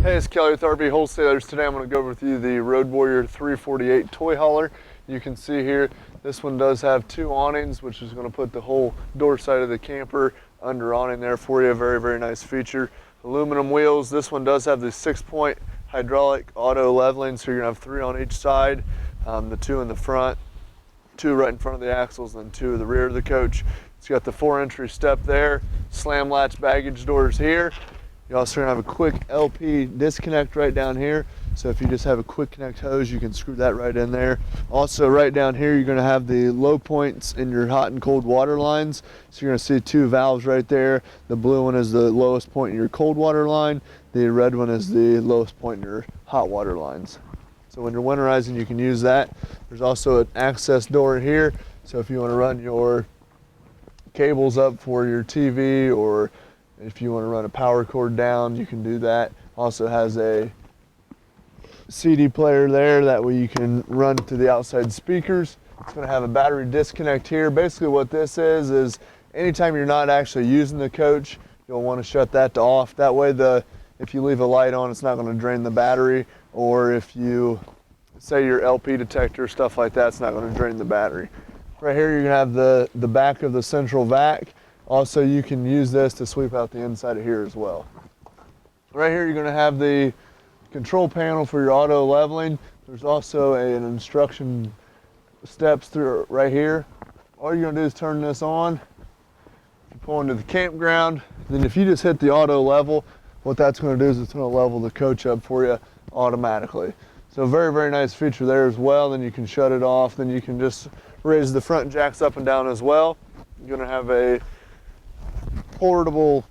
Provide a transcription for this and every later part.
Hey, it's Kelly with RV Wholesalers. Today I'm going to go over with you the Road Warrior 348 toy hauler. You can see here, this one does have two awnings, which is going to put the whole door side of the camper under awning there for you. Very, very nice feature. Aluminum wheels. This one does have the 6-point hydraulic auto leveling, so you're going to have 3 on each side, the 2 in the front, 2 right in front of the axles, and then 2 at the rear of the coach. It's got the 4-entry step there, slam latch baggage doors here. You also have a quick LP disconnect right down here. So if you just have a quick connect hose, you can screw that right in there. Also right down here, you're gonna have the low points in your hot and cold water lines. So you're gonna see 2 valves right there. The blue one is the lowest point in your cold water line. The red one is the lowest point in your hot water lines. So when you're winterizing, you can use that. There's also an access door here. So if you wanna run your cables up for your TV, or if you want to run a power cord down, you can do that. Also has a CD player there, that way you can run to the outside speakers. It's going to have a battery disconnect here. Basically what this is anytime you're not actually using the coach, you'll want to shut that to off. That way if you leave a light on, it's not going to drain the battery, or if you say your LP detector, stuff like that, it's not going to drain the battery. Right here you're going to have the back of the central vac. Also, you can use this to sweep out the inside of here as well. Right here, you're going to have the control panel for your auto leveling. There's also an instruction steps through right here. All you're going to do is turn this on. You pull into the campground. Then if you just hit the auto level, what that's going to do is it's going to level the coach up for you automatically. So very, very nice feature there as well. Then you can shut it off. Then you can just raise the front jacks up and down as well. You're going to have a portable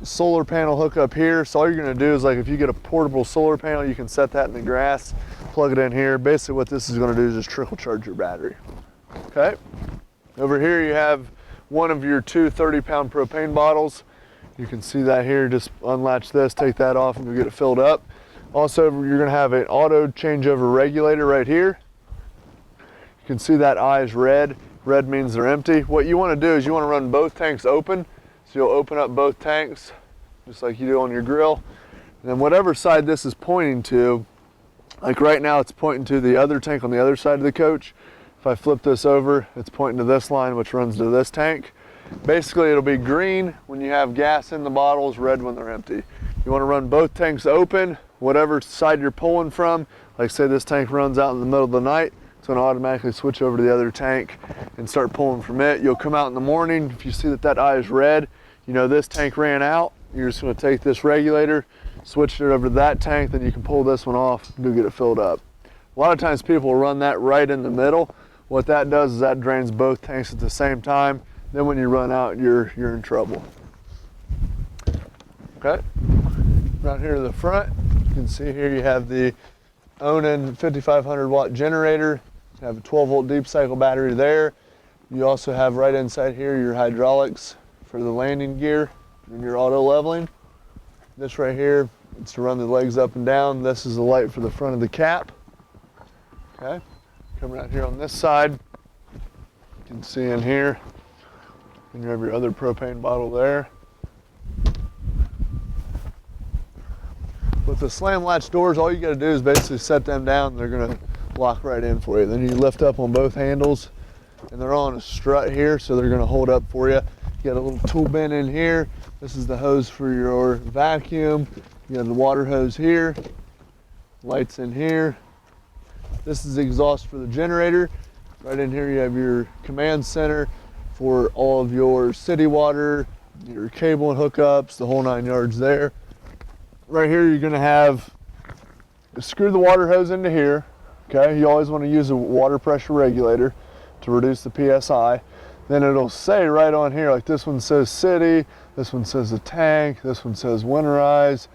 solar panel hookup here. So all you're going to do is, like, if you get a portable solar panel, you can set that in the grass, plug it in here. Basically what this is going to do is just trickle charge your battery. Okay, over here you have one of your 2 30-pound propane bottles. You can see that here. Just unlatch this, take that off, and you'll get it filled up. Also, you're going to have an auto changeover regulator right here. You can see that eye is red. Red means they're empty. What you want to do is you want to run both tanks open. So you'll open up both tanks, just like you do on your grill. And then whatever side this is pointing to, like right now it's pointing to the other tank on the other side of the coach. If I flip this over, it's pointing to this line, which runs to this tank. Basically, it'll be green when you have gas in the bottles, red when they're empty. You want to run both tanks open, whatever side you're pulling from. Like say this tank runs out in the middle of the night, it's going to automatically switch over to the other tank and start pulling from it. You'll come out in the morning, if you see that eye is red, you know this tank ran out. You're just going to take this regulator, switch it over to that tank, then you can pull this one off and go get it filled up. A lot of times people run that right in the middle. What that does is that drains both tanks at the same time. Then when you run out, you're in trouble. Okay, right here to the front, you can see here you have the Onan 5500 watt generator. You have a 12 volt deep cycle battery there. You also have right inside here your hydraulics for the landing gear and your auto leveling. This right here, it's to run the legs up and down. This is the light for the front of the cap. Okay, coming out here on this side, you can see in here, and you have your other propane bottle there. With the slam latch doors, all you got to do is basically set them down. They're going to lock right in for you. Then you lift up on both handles, and they're on a strut here, so they're going to hold up for you. You got a little tool bin in here. This is the hose for your vacuum. You have the water hose here. Lights in here. This is the exhaust for the generator. Right in here you have your command center for all of your city water, your cable and hookups, the whole 9 yards there. Right here you're going to have, screw the water hose into here. Okay, you always want to use a water pressure regulator to reduce the PSI. Then it'll say right on here, like this one says city, this one says the tank, this one says winterize.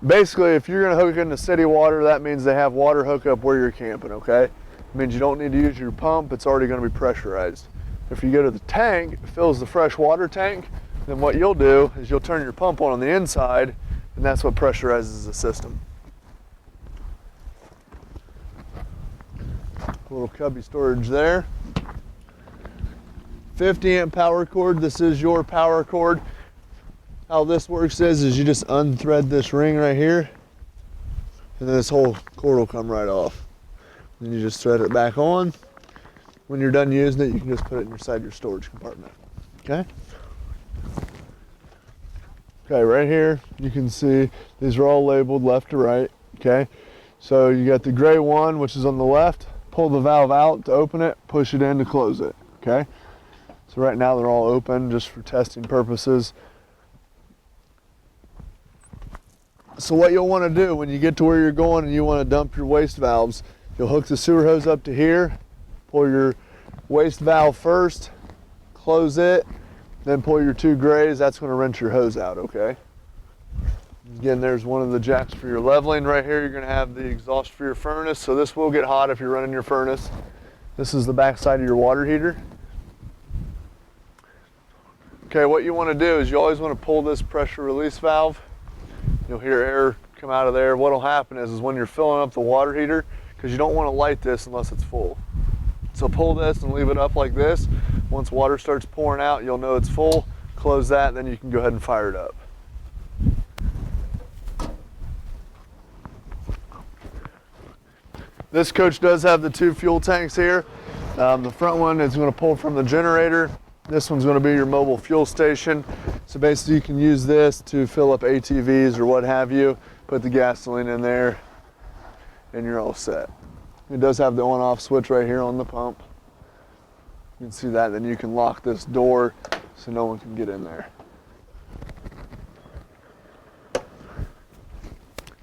Basically, if you're going to hook into city water, that means they have water hookup where you're camping, okay? It means you don't need to use your pump, it's already going to be pressurized. If you go to the tank, it fills the fresh water tank, then what you'll do is you'll turn your pump on the inside, and that's what pressurizes the system. A little cubby storage there. 50 amp power cord. This is your power cord. How this works is you just unthread this ring right here, and then this whole cord will come right off. Then you just thread it back on. When you're done using it, you can just put it inside your storage compartment. Okay? Okay, right here, you can see these are all labeled left to right. Okay? So you got the gray one, which is on the left. Pull the valve out to open it, push it in to close it. Okay? So right now they're all open just for testing purposes. So what you'll want to do when you get to where you're going and you want to dump your waste valves, you'll hook the sewer hose up to here, pull your waste valve first, close it, then pull your two grays. That's going to rinse your hose out, okay? Again, there's one of the jacks for your leveling. Right here, you're going to have the exhaust for your furnace. So this will get hot if you're running your furnace. This is the back side of your water heater. Okay, what you want to do is you always want to pull this pressure release valve. You'll hear air come out of there. What'll happen is when you're filling up the water heater, because you don't want to light this unless it's full. So pull this and leave it up like this. Once water starts pouring out, you'll know it's full. Close that, then you can go ahead and fire it up. This coach does have the two fuel tanks here. The front one is going to pull from the generator. This one's going to be your mobile fuel station. So basically you can use this to fill up ATVs or what have you, put the gasoline in there, and you're all set. It does have the on-off switch right here on the pump. You can see that. Then you can lock this door so no one can get in there.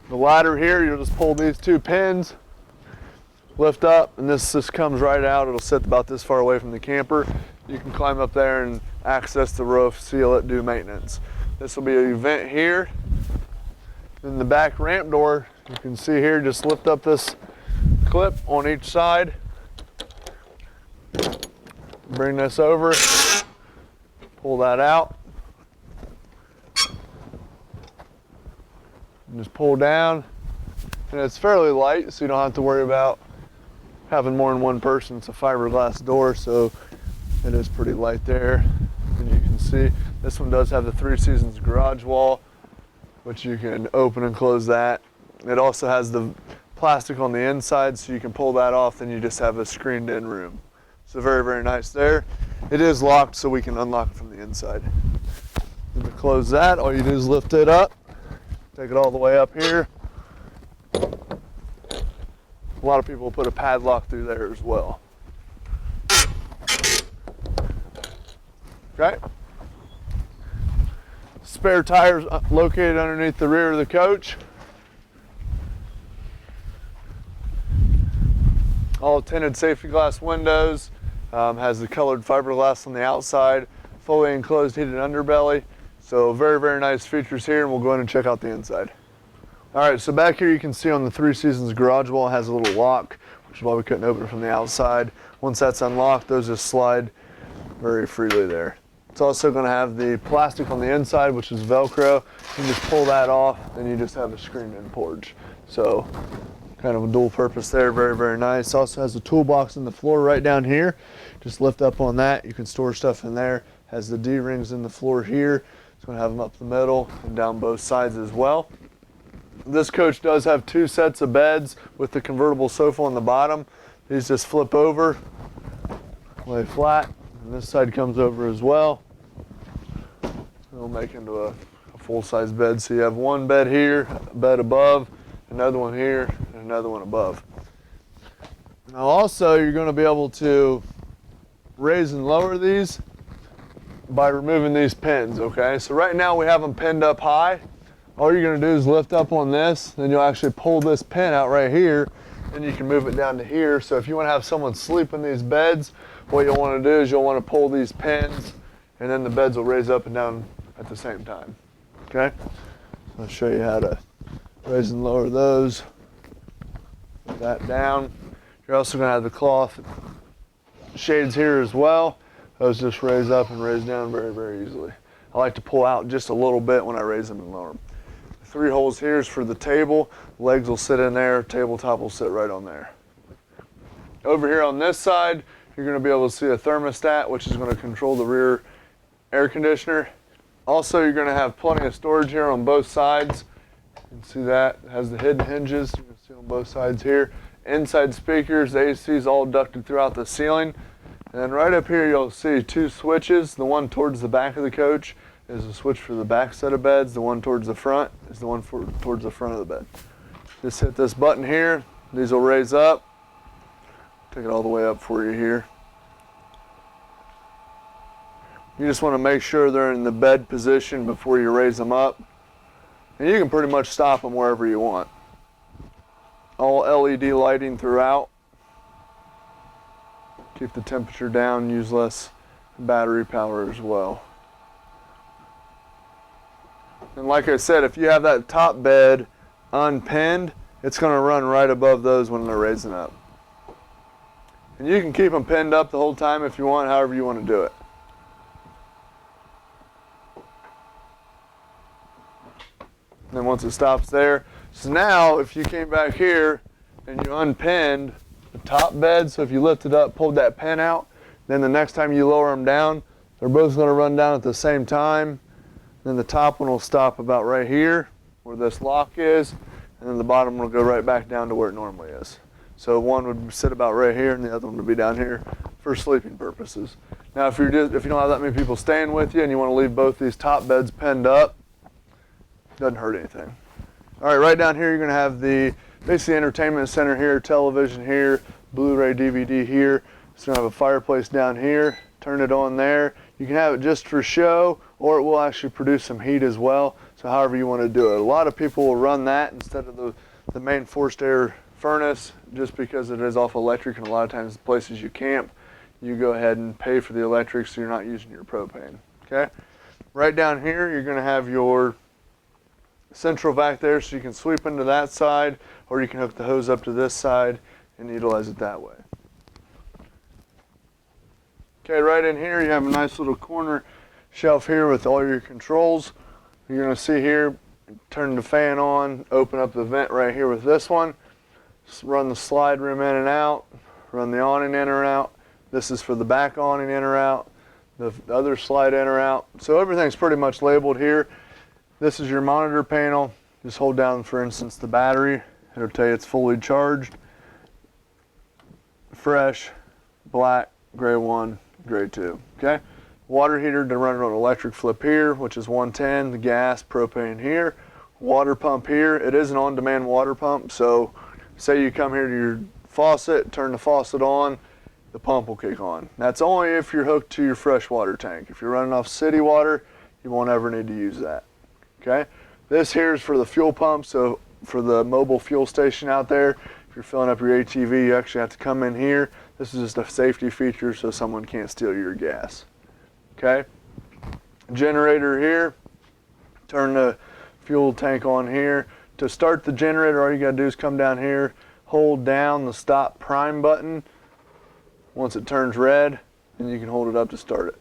The ladder here, you'll just pull these two pins, lift up, and this just comes right out. It'll sit about this far away from the camper. You can climb up there and access the roof, seal it, do maintenance. This will be an vent here. Then the back ramp door, you can see here, just lift up this clip on each side. Bring this over, pull that out. And just pull down. And it's fairly light, so you don't have to worry about having more than one person. It's a fiberglass door, so it is pretty light there. And you can see this one does have the 3 Seasons garage wall, which you can open and close that. It also has the plastic on the inside, so you can pull that off, then you just have a screened in room. So very, very nice there. It is locked, so we can unlock it from the inside. And to close that, all you do is lift it up, take it all the way up here. A lot of people put a padlock through there as well. Okay. Spare tires located underneath the rear of the coach. All tinted safety glass windows. Has the colored fiberglass on the outside. Fully enclosed heated underbelly. So very, very nice features here, and we'll go in and check out the inside. All right, so back here you can see on the 3 Seasons garage wall, it has a little lock, which is why we couldn't open it from the outside. Once that's unlocked, those just slide very freely there. It's also going to have the plastic on the inside, which is Velcro. You can just pull that off, and you just have a screened-in porch. So kind of a dual purpose there, very, very nice. Also has a toolbox in the floor right down here. Just lift up on that. You can store stuff in there. Has the D-rings in the floor here. It's going to have them up the middle and down both sides as well. This coach does have 2 sets of beds with the convertible sofa on the bottom. These just flip over, lay flat, and this side comes over as well. It'll make into a full-size bed. So you have one bed here, a bed above, another one here, and another one above. Now also, you're going to be able to raise and lower these by removing these pins, okay? So right now we have them pinned up high. All you're going to do is lift up on this, then you'll actually pull this pin out right here, and you can move it down to here. So if you want to have someone sleep in these beds, what you'll want to do is you'll want to pull these pins, and then the beds will raise up and down at the same time, okay? I'll show you how to raise and lower those. Put that down. You're also going to have the cloth shades here as well. Those just raise up and raise down very, very easily. I like to pull out just a little bit when I raise them and lower them. The 3 holes here is for the table. Legs will sit in there. Tabletop will sit right on there. Over here on this side, you're going to be able to see a thermostat, which is going to control the rear air conditioner. Also, you're going to have plenty of storage here on both sides. You can see that. It has the hidden hinges. You can see on both sides here. Inside speakers, the AC is all ducted throughout the ceiling. And then right up here you'll see two switches. The one towards the back of the coach is a switch for the back set of beds. The one towards the front is the one towards the front of the bed. Just hit this button here. These will raise up. Take it all the way up for you here. You just want to make sure they're in the bed position before you raise them up. And you can pretty much stop them wherever you want. All LED lighting throughout. Keep the temperature down, use less battery power as well. And like I said, if you have that top bed unpinned, it's going to run right above those when they're raising up. And you can keep them pinned up the whole time if you want, however you want to do it. And then once it stops there, so now if you came back here and you unpinned the top bed, so if you lifted up, pulled that pin out, then the next time you lower them down, they're both going to run down at the same time. Then the top one will stop about right here where this lock is, and then the bottom will go right back down to where it normally is. So one would sit about right here and the other one would be down here for sleeping purposes. Now if you don't have that many people staying with you and you want to leave both these top beds pinned up, doesn't hurt anything. All right, right down here you're going to have the basically entertainment center here, television here, Blu-ray DVD here. It's going to have a fireplace down here. Turn it on there. You can have it just for show, or it will actually produce some heat as well. So however you want to do it. A lot of people will run that instead of the main forced air furnace, just because it is off electric, and a lot of times the places you camp, you go ahead and pay for the electric so you're not using your propane. Okay. Right down here you're going to have your central vac there, so you can sweep into that side, or you can hook the hose up to this side and utilize it that way. Okay, right in here you have a nice little corner shelf here with all your controls. You're going to see here, turn the fan on, open up the vent right here with this one, run the slide rim in and out, run the awning in or out. This is for the back awning in or out, the other slide in or out. So everything's pretty much labeled here. This is your monitor panel. Just hold down, for instance, the battery. It'll tell you it's fully charged, fresh, black, gray 1, gray 2. Okay. Water heater to run it on electric flip here, which is 110. The gas, propane here. Water pump here. It is an on-demand water pump. So say you come here to your faucet, turn the faucet on, the pump will kick on. That's only if you're hooked to your freshwater tank. If you're running off city water, you won't ever need to use that. Okay. This here is for the fuel pump. So for the mobile fuel station out there, if you're filling up your ATV, you actually have to come in here. This is just a safety feature so someone can't steal your gas. Okay. Generator here. Turn the fuel tank on here. To start the generator, all you got to do is come down here, hold down the stop prime button. Once it turns red, and you can hold it up to start it.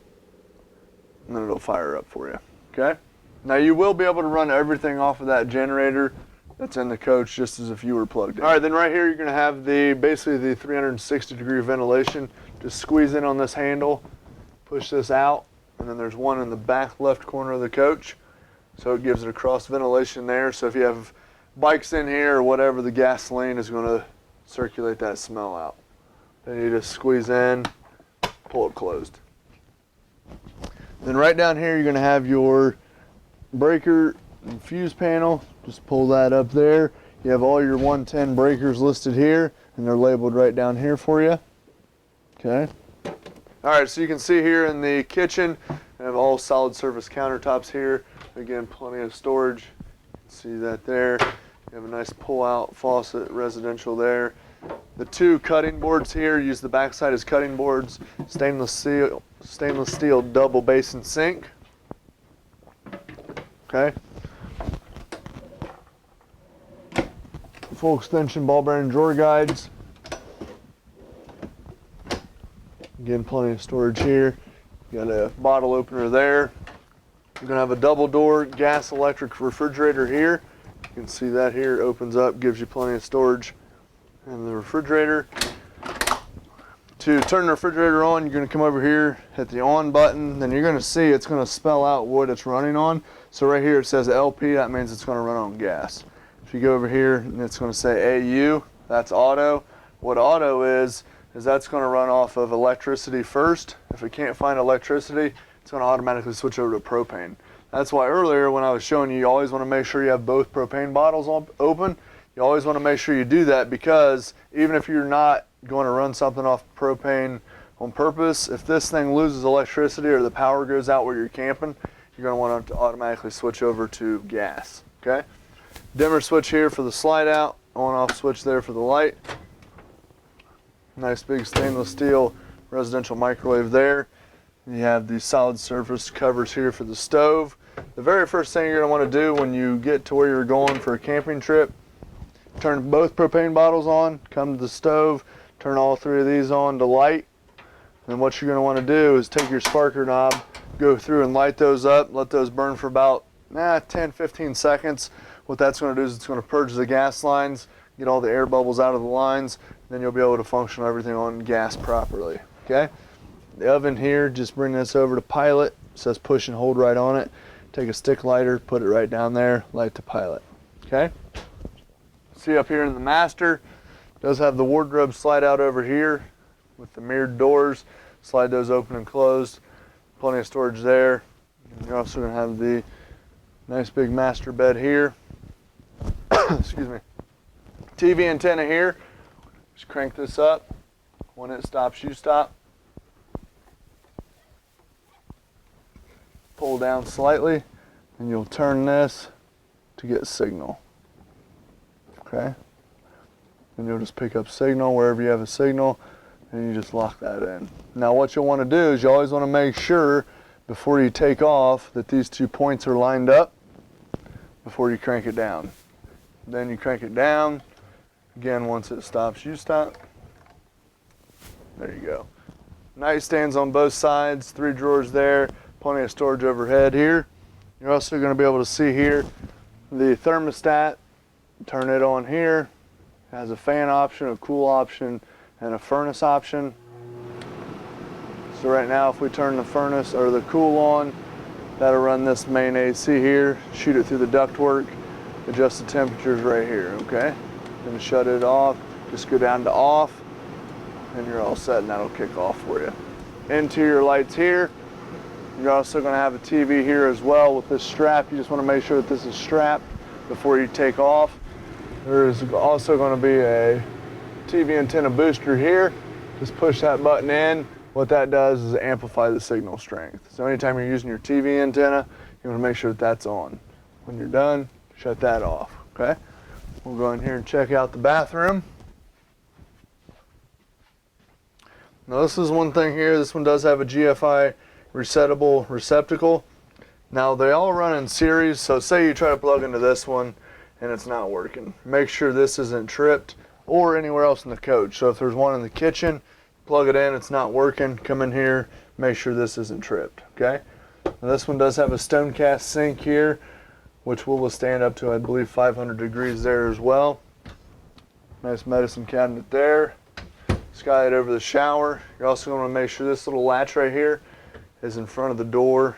And then it'll fire up for you. Okay. Now you will be able to run everything off of that generator that's in the coach just as if you were plugged in. All right, then right here you're going to have basically the 360-degree ventilation. Just squeeze in on this handle, push this out, and then there's one in the back left corner of the coach. So it gives it a cross ventilation there. So if you have bikes in here or whatever, the gasoline is going to circulate that smell out. Then you just squeeze in, pull it closed. Then right down here you're going to have your breaker and fuse panel. Just pull that up there. You have all your 110 breakers listed here, and they're labeled right down here for you. Okay. All right, so you can see here in the kitchen, I have all solid surface countertops here. Again, plenty of storage. You can see that there. You have a nice pull-out faucet, residential there. The two cutting boards here, use the backside as cutting boards. Stainless steel double basin sink. Okay. Full extension ball bearing drawer guides. Again, plenty of storage here. You got a bottle opener there. You're going to have a double door gas electric refrigerator here. You can see that here. It opens up, gives you plenty of storage in the refrigerator. To turn the refrigerator on, you're going to come over here, hit the on button, then you're going to see it's going to spell out what it's running on. So right here it says LP, that means it's going to run on gas. If you go over here and it's going to say AU, that's auto. What auto is that's going to run off of electricity first. If it can't find electricity, it's going to automatically switch over to propane. That's why earlier when I was showing you, you always want to make sure you have both propane bottles open. You always want to make sure you do that, because even if you're not going to run something off propane on purpose, if this thing loses electricity or the power goes out where you're camping, you're going to want to automatically switch over to gas. Okay? Dimmer switch here for the slide out, on-off switch there for the light. Nice big stainless steel residential microwave there. You have the solid surface covers here for the stove. The very first thing you're going to want to do when you get to where you're going for a camping trip, turn both propane bottles on, come to the stove, turn all three of these on to light. And what you're going to want to do is take your sparker knob, go through and light those up, let those burn for about 10-15 seconds. What that's going to do is it's going to purge the gas lines, get all the air bubbles out of the lines, then you'll be able to function everything on gas properly. Okay? The oven here, just bring this over to pilot. It says push and hold right on it. Take a stick lighter, put it right down there, light to pilot. Okay? See up here in the master, it does have the wardrobe slide out over here with the mirrored doors. Slide those open and closed. Plenty of storage there. And you're also going to have the nice big master bed here. Excuse me. TV antenna here. Just crank this up. When it stops, you stop. Pull down slightly, and you'll turn this to get signal. Okay? And you'll just pick up signal wherever you have a signal, and you just lock that in. Now what you'll want to do is you always want to make sure before you take off that these 2 points are lined up before you crank it down. Then you crank it down. Again, once it stops, you stop. There you go. Nightstands on both sides, 3 drawers there, plenty of storage overhead here. You're also going to be able to see here the thermostat. Turn it on here. It has a fan option, a cool option, and a furnace option. So right now if we turn the furnace or the cool on, that'll run this main AC here, shoot it through the ductwork, adjust the temperatures right here, okay? Then shut it off, just go down to off, and you're all set, and that'll kick off for you. Interior lights here. You're also going to have a TV here as well with this strap. You just want to make sure that this is strapped before you take off. There's also going to be a TV antenna booster here. Just push that button in. What that does is amplify the signal strength. So anytime you're using your TV antenna, you want to make sure that that's on. When you're done, shut that off, okay? We'll go in here and check out the bathroom. Now this is one thing here. This one does have a GFI resettable receptacle. Now they all run in series, so say you try to plug into this one and it's not working. Make sure this isn't tripped or anywhere else in the coach. So if there's one in the kitchen, plug it in, it's not working, come in here, make sure this isn't tripped, okay? Now this one does have a stone cast sink here, which will withstand up to, I believe, 500 degrees there as well. Nice medicine cabinet there. Skylight over the shower. You're also going to make sure this little latch right here is in front of the door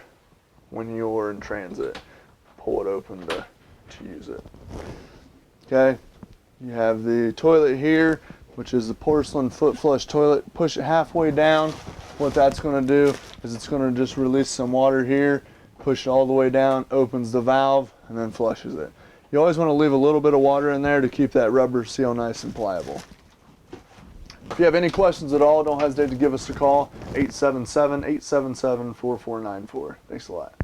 when you're in transit. Pull it open to use it. Okay, you have the toilet here, which is the porcelain foot flush toilet. Push it halfway down. What that's going to do is it's going to just release some water here, push it all the way down, opens the valve, and then flushes it. You always want to leave a little bit of water in there to keep that rubber seal nice and pliable. If you have any questions at all, don't hesitate to give us a call, 877-877-4494. Thanks a lot.